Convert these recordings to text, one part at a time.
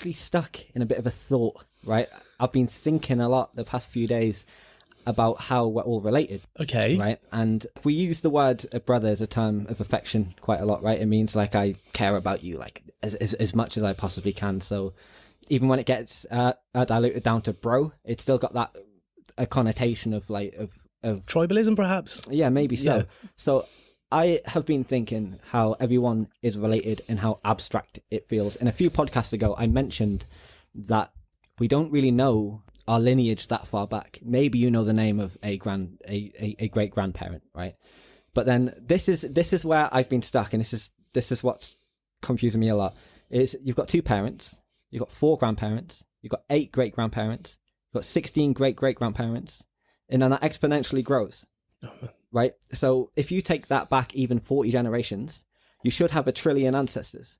actually stuck in a bit of a thought, right? I've been thinking a lot the past few days about how we're all related. Okay. Right? And we use the word brother as a term of affection quite a lot, right? It means like I care about you like as much as I possibly can. So even when it gets diluted down to bro, it's still got that a connotation of like of Tribalism, perhaps? yeah, maybe so. Yeah. So I have been thinking how everyone is related and how abstract it feels. And a few podcasts ago, I mentioned that we don't really know our lineage that far back. Maybe you know the name of a great grandparent, right? But then this is where I've been stuck, and this is what's confusing me a lot. Is you've got 2 parents, you've got 4 grandparents, you've got 8 great grandparents, you've got 16 great great grandparents, and then that exponentially grows. Right? So if you take that back even 40 generations, you should have 1 trillion ancestors,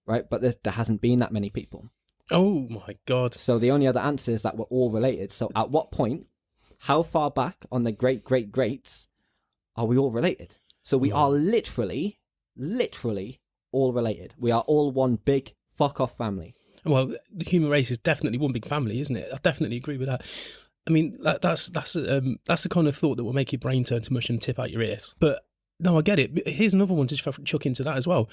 right? But there hasn't been that many people. Oh my God. So the only other answer is that we're all related. So at what point, how far back on the great great greats are we all related? So we are literally all related. We are all one big fuck off family. Well, the human race is definitely one big family, isn't it? I definitely agree with that. I mean, that's the kind of thought that will make your brain turn to mush and tip out your ears. But no, I get it. Here's another one to chuck into that as well.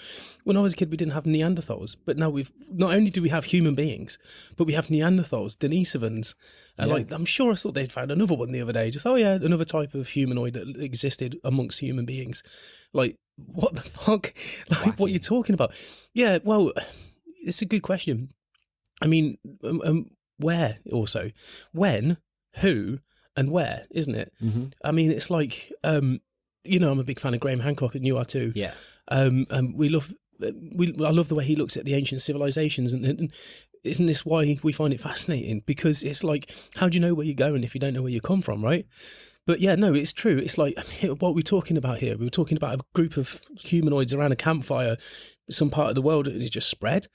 When I was a kid, we didn't have Neanderthals, but now not only do we have human beings, but we have Neanderthals, Denisovans. And like, I'm sure I thought they'd found another one the other day. Just, oh yeah, another type of humanoid that existed amongst human beings. Like, what the fuck? Like, what are you talking about? Yeah, well, it's a good question. I mean, where also? When, who, and where, isn't it? Mm-hmm. I mean, it's like... you know, I'm a big fan of Graham Hancock, and you are too. Yeah. And I love the way he looks at the ancient civilizations, and isn't this why we find it fascinating? Because it's like, how do you know where you're going if you don't know where you come from, right? But yeah, no, it's true. It's like, what we're talking about here, we were talking about a group of humanoids around a campfire, some part of the world, and it just spread.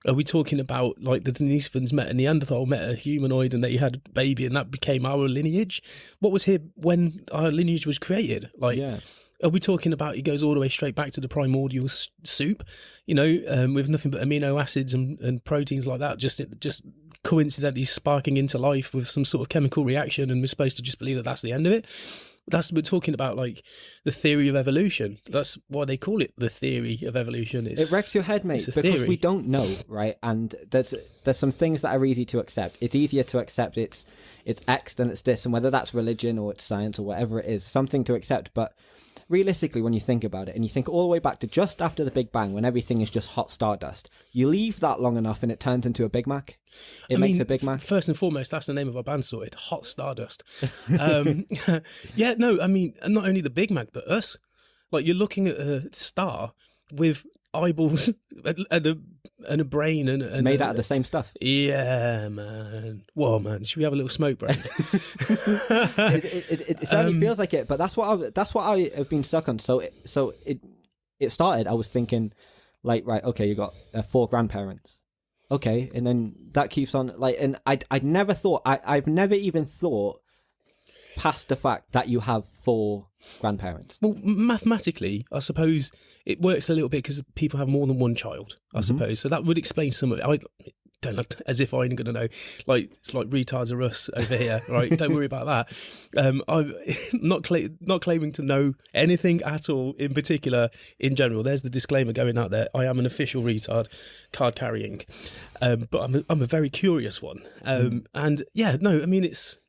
Are we talking about like the Denisovans met a Neanderthal, met a humanoid, and they had a baby, and that became our lineage? What was here when our lineage was created? Like, Yeah. Are we talking about it goes all the way straight back to the primordial soup, you know, with nothing but amino acids and proteins like that, just coincidentally sparking into life with some sort of chemical reaction, and we're supposed to just believe that that's the end of it? We're talking about like the theory of evolution. That's why they call it the theory of evolution. It wrecks your head, mate, because theory. we don't know, right? And there's some things that are easy to accept. It's easier to accept it's X than it's this, and whether that's religion or it's science or whatever it is, something to accept. But realistically, when you think about it, and you think all the way back to just after the Big Bang, when everything is just hot stardust, you leave that long enough and it turns into a Big Mac. It makes a Big Mac. First and foremost, that's the name of our band, sorted. Hot Stardust. Yeah, no, I mean, not only the Big Mac, but us. Like, you're looking at a star with eyeballs and a brain and made out of the same stuff. Yeah, man. Whoa, man. Should we have a little smoke break? It certainly feels like it, but that's what I have been stuck on. So it started. I was thinking, like, right, okay, you got 4 grandparents, okay, and then that keeps on, like, and I'd never thought, I've never even thought past the fact that you have 4 grandparents. Well, mathematically, I suppose it works a little bit because people have more than one child, I suppose. So that would explain some of it. I don't know, as if I'm going to know. Like, it's like retards are us over here, right? Don't worry about that. I'm not claiming to know anything at all in particular in general. There's the disclaimer going out there. I am an official retard, card carrying. But I'm a very curious one. And yeah, no, I mean, it's...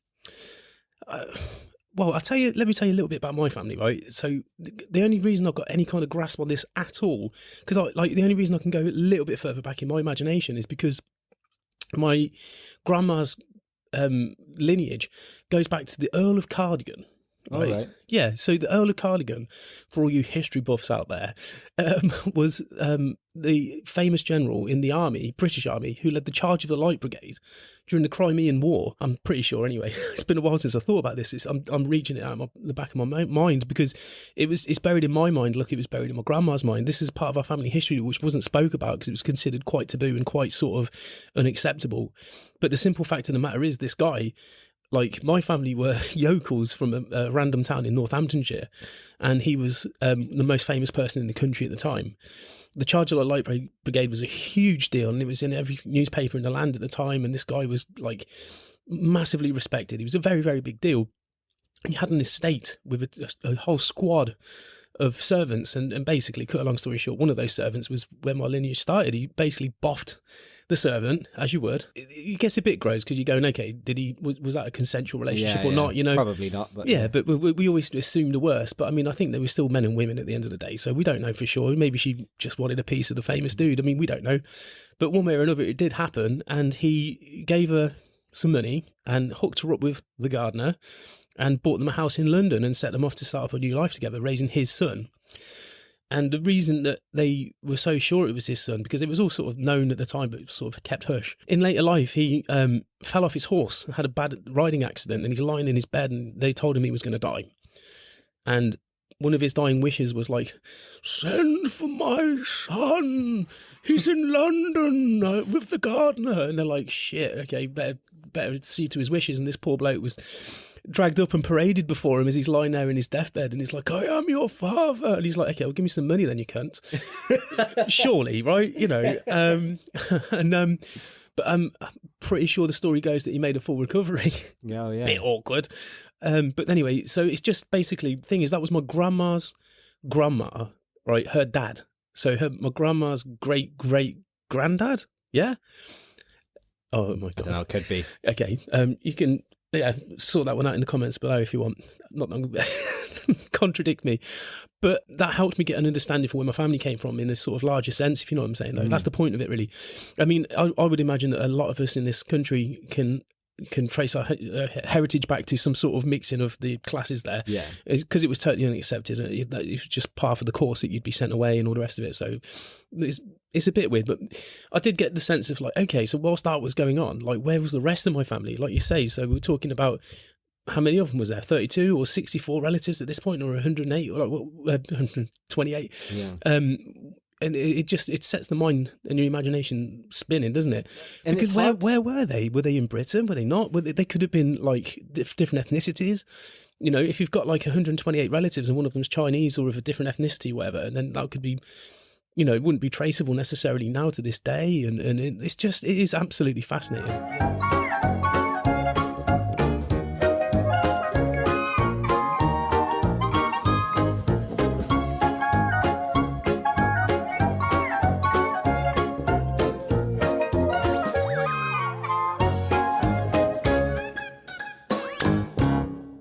well, let me tell you a little bit about my family, right? So the only reason I've got any kind of grasp on this at all, because the only reason I can go a little bit further back in my imagination is because my grandma's lineage goes back to the Earl of Cardigan. Right? All right. Yeah, so the Earl of Cardigan, for all you history buffs out there, was the famous general in the army, British Army, who led the charge of the Light Brigade during the Crimean War. I'm pretty sure, anyway. It's been a while since I thought about this. I'm reaching it out of the back of my mind because it's buried in my mind. Look, it was buried in my grandma's mind. This is part of our family history which wasn't spoke about because it was considered quite taboo and quite sort of unacceptable. But the simple fact of the matter is, this guy like my family were yokels from a random town in Northamptonshire, and he was the most famous person in the country at the time. The Charge of Light Brigade was a huge deal, and it was in every newspaper in the land at the time, and this guy was like massively respected. He was a very, very big deal. He had an estate with a whole squad of servants, and basically, cut a long story short, one of those servants was where my lineage started. He basically boffed the servant, as you would. It gets a bit gross because you're going, okay, was that a consensual relationship or not? You know, probably not. But yeah, but we always assume the worst. But I mean, I think they were still men and women at the end of the day, so we don't know for sure. Maybe she just wanted a piece of the famous dude. I mean, we don't know. But one way or another, it did happen, and he gave her some money and hooked her up with the gardener and bought them a house in London and set them off to start up a new life together, raising his son. And the reason that they were so sure it was his son, because it was all sort of known at the time, but sort of kept hush. In later life, he fell off his horse, had a bad riding accident, and he's lying in his bed, and they told him he was going to die. And one of his dying wishes was like, "Send for my son. He's in London with the gardener." And they're like, "Shit, okay, better see to his wishes." And this poor bloke was dragged up and paraded before him as he's lying there in his deathbed, and he's like, "I am your father," and he's like, "Okay, well, give me some money then, you cunt." Surely, right? You know, but I'm pretty sure the story goes that he made a full recovery. Oh, yeah. Bit awkward. But anyway, so it's just basically, the thing is, that was my grandma's grandma, right? Her dad. So my grandma's great granddad. Yeah. Oh my God. I don't know, could be. Okay. You can sort that one out in the comments below if you want. Not contradict me, but that helped me get an understanding for where my family came from in a sort of larger sense, if you know what I'm saying, though. That's the point of it, really. I mean, I would imagine that a lot of us in this country can trace our heritage back to some sort of mixing of the classes there. Yeah. Because it was totally unaccepted. It was just part of the course that you'd be sent away and all the rest of it. So it's a bit weird, but I did get the sense of like, okay, so whilst that was going on, like, where was the rest of my family? Like you say, so we're talking about, how many of them was there? 32 or 64 relatives at this point, or 108 or like 128? Yeah. And it sets the mind and your imagination spinning, doesn't it? And because where were they? Were they in Britain? Were they not? They could have been like different ethnicities. You know, if you've got like 128 relatives and one of them's Chinese or of a different ethnicity, whatever, then that could be, you know, it wouldn't be traceable necessarily now to this day. And it is absolutely fascinating.